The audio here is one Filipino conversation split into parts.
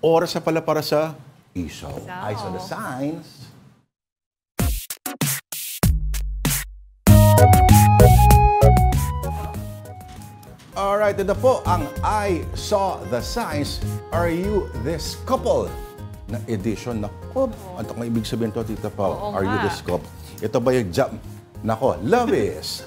Oras na pala para sa Isaw. I saw the signs. Alright, ito po ang I Saw the Signs. Are you this couple? Na edition. Nako, ano kung ibig sabihin to, Tita Pao? Are you this couple? Ito ba yung job? Nako, love is...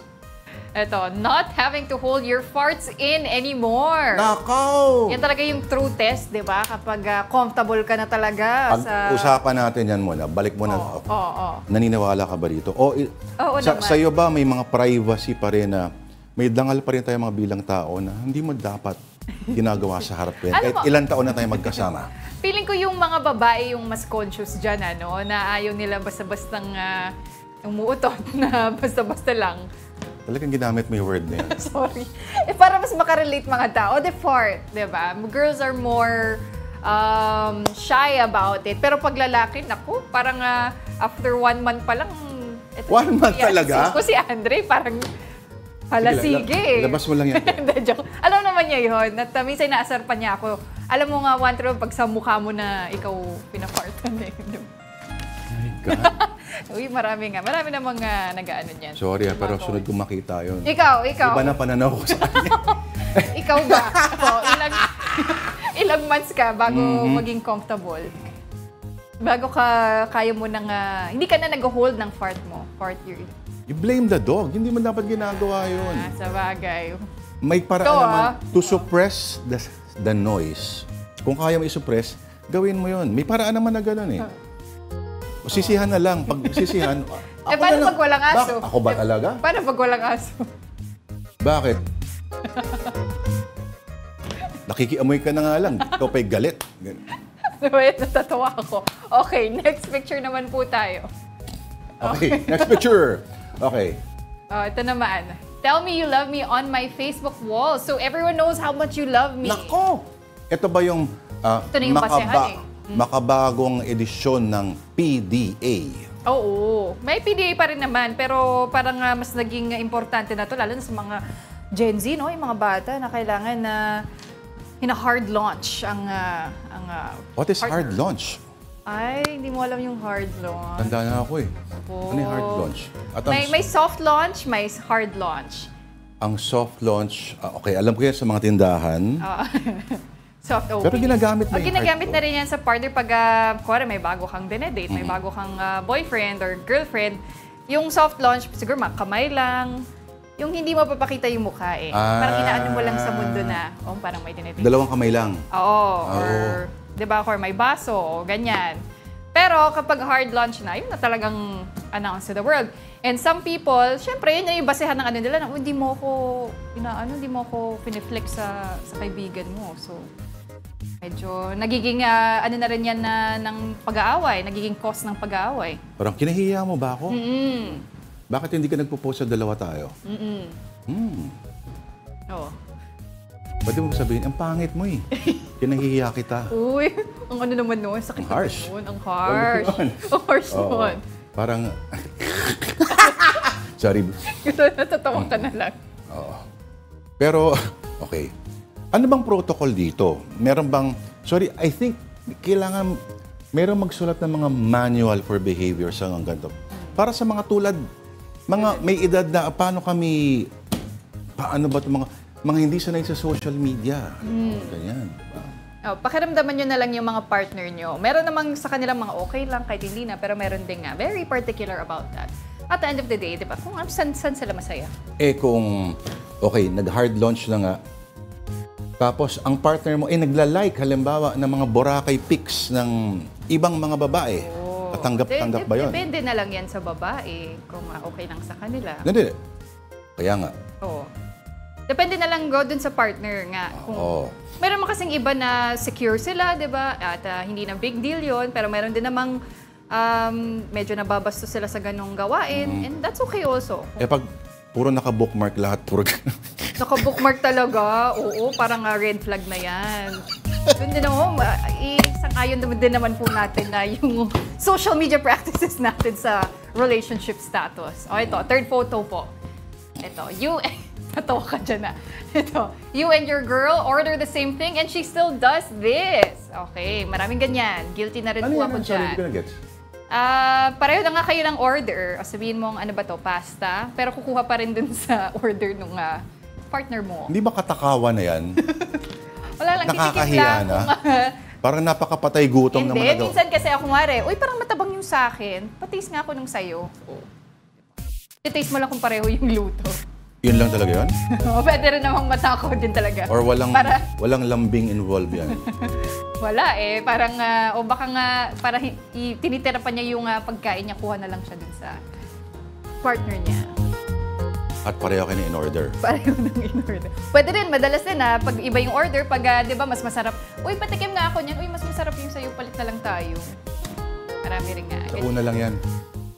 Ito, not having to hold your farts in anymore. Nako! Yan talaga yung true test, di ba? Kapag comfortable ka na talaga sa... Pag-usapan natin yan muna. Balik mo na. Oo. Naniniwala ka ba dito? Oo naman. Sa'yo ba may mga privacy pa rin na may dangal pa rin tayo mga bilang tao na hindi mo dapat ginagawa sa harap ko yan? Kahit ilang taon na tayo magkasama. Feeling ko yung mga babae yung mas conscious dyan, ano, na ayaw nila basta-bastang umuutot na basta-basta lang. Talagang ginamit mo yung word na yan. Sorry. Para mas makarelate mga tao, the fart, di ba? Girls are more shy about it. Pero pag lalaki, naku, parang after 1 month pa lang... 1 month talaga? Si Andre, parang... Sige. Labas mo lang yan. Hindi, joke. Alam naman niya yun. At minsan naasar pa niya ako. Alam mo nga, one true, pag sa mukha mo na ikaw pinafartan na yun. My God. Uy, marami namang nag-ano niyan. Sorry, pero sunod kong makita yun. Ikaw. Iba na pananaw ko sa kanya. Ikaw ba? Ilang months ka bago maging comfortable? Bago ka kaya mo nang... hindi ka na nag-hold ng fart mo. Fart your... You blame the dog. Hindi mo dapat ginagawa yun. Sa bagay. May paraan naman to suppress the noise. Kung kaya mo i-suppress, gawin mo yun. May paraan naman na gano'n eh. O sisihan na lang. Pag sisihan, paano pag walang aso? Ako ba talaga? Paano pag walang aso? Bakit? Nakikiamoy ka na nga lang. Ikaw pa'y galit. Wait, natatawa ako. Okay, next picture naman po tayo. Okay, next picture. Okay. Ito naman. Tell me you love me on my Facebook wall so everyone knows how much you love me. Nako! Ito ba yung, ito na yung basehan makabagong edisyon ng PDA? Oo. May PDA pa rin naman, pero parang mas naging importante na to lalo na sa mga Gen Z, no? Yung mga bata na kailangan na hard launch ang What is hard launch? Ay, hindi mo alam yung hard launch. Tanda na ako eh. Ano yung hard launch? At may soft launch, may hard launch. Ang soft launch, okay, alam ko yan sa mga tindahan. Soft opening. Pero ginagamit mo yung ginagamit na rin yan sa partner pag may bago kang dinedate, may bago kang boyfriend or girlfriend. Yung soft launch, siguro kamay lang. Yung hindi mo papakita yung mukha eh. Parang inaano mo lang sa mundo na, parang may dinedate. Dalawang kamay lang. Oo. Or, di ba, or may baso, o ganyan. Pero kapag hard launch na, yun na talagang announce to the world. And some people, syempre, yun na yung basehan ng ano nila, na hindi mo ako piniflex sa kaibigan mo. So, medyo nagiging, na rin yan ng pag-aaway, nagiging cause ng pag-aaway. Parang kinahiya mo ba ako? Bakit hindi ka nagpo-post sa dalawa tayo? Oo. Pwede mo sabihin, ang pangit mo eh. Kinahihiya kita. Uy, ang ano naman nun, sakit ang harsh. Nun, ang harsh. Ang harsh nun. Parang, sorry. Natatawa ka na lang. Oo. Pero, okay. Ano bang protocol dito? Meron bang, sorry, I think, kailangan, meron magsulat ng mga manual for behavior sa ganito. Para sa mga tulad, mga may edad na, paano ba ito mga hindi sanay sa social media. Ganyan. Pakiramdaman nyo na lang yung mga partner nyo. Meron namang sa kanilang mga okay lang, kahit hindi na, pero meron din nga, very particular about that. At the end of the day, di ba, kung saan sila masaya. Kung, okay, nag-hard launch na nga, tapos ang partner mo, nagla-like, halimbawa, ng mga Boracay pics ng ibang mga babae. Katanggap-tanggap ba yun? Depende na lang yan sa babae, kung okay lang sa kanila. Hindi. Kaya nga. Oo. Depende na lang dun sa partner nga. Meron mo kasing iba na secure sila, di ba? At hindi na big deal yon. Pero meron din namang medyo nababastos sila sa ganong gawain. And that's okay also. Pag puro naka-bookmark lahat, Naka-bookmark talaga? Oo, parang red flag na yan. Doon din ako, isang-ayon din naman po natin na yung social media practices natin sa relationship status. Ito, third photo po. Ito, Tatawa ka dyan Ito, you and your girl order the same thing and she still does this. Okay, maraming ganyan. Guilty na rin Ano po yan? ako Sorry, hindi dyan. ko na-gets. Pareho na nga kayo ng order. O sabihin mo, ano ba to, pasta. Pero kukuha pa rin dun sa order nung partner mo. Hindi ba katakawan na yan? Wala lang, titikip Nakakahiya lang. na. Parang napakapatay gutom Hindi, naman na daw. minsan kasi ako ngari, uy, parang matabang yung sa akin. Patis nga ako nung sayo. I-taste mo lang kung pareho yung luto. Yun lang talaga yun? Pwede rin namang matakaw din talaga. Or walang Para- walang lambing involved yan? Wala eh. Parang, o baka nga, para tinitira pa niya yung pagkain niya, kuha na lang siya dun sa partner niya. At pareho kayo na in-order. Pareho nang in-order. Pwede rin, madalas din pag iba yung order, pag, di ba, mas masarap. Uy, patikim nga ako niyan. Uy, mas masarap yung sa'yo, palit na lang tayo. Marami rin nga. Sa una lang yan.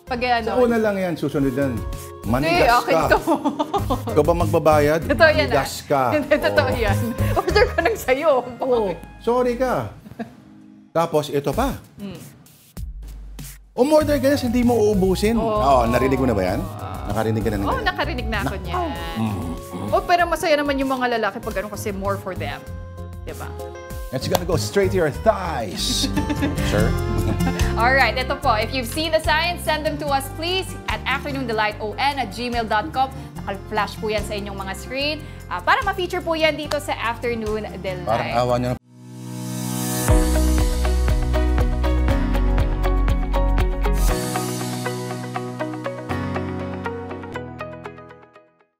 Pag Sa una lang yan, susunod yan. Hindi, Manigas akin ka. to. Ikaw ba magbabayad? Totoo yan Manigas ka. Hindi, totoo yan. Order ko ng sayo. Oo. Sorry ka. Tapos, ito pa. Umorder ka na, hindi mo uubusin. Oo, narinig mo na ba yan? Nakarinig ka na Oo, nakarinig na ako niyan. Oh, pero masaya naman yung mga lalaki pag ganun kasi more for them. Diba? It's gonna go straight to your thighs. Sure? Alright, ito po. If you've seen the signs, send them to us please at afternoondelighton@gmail.com. Naka-flash po yan sa inyong mga screen para ma-feature po yan dito sa Afternoon Delight. Parang awa niyo na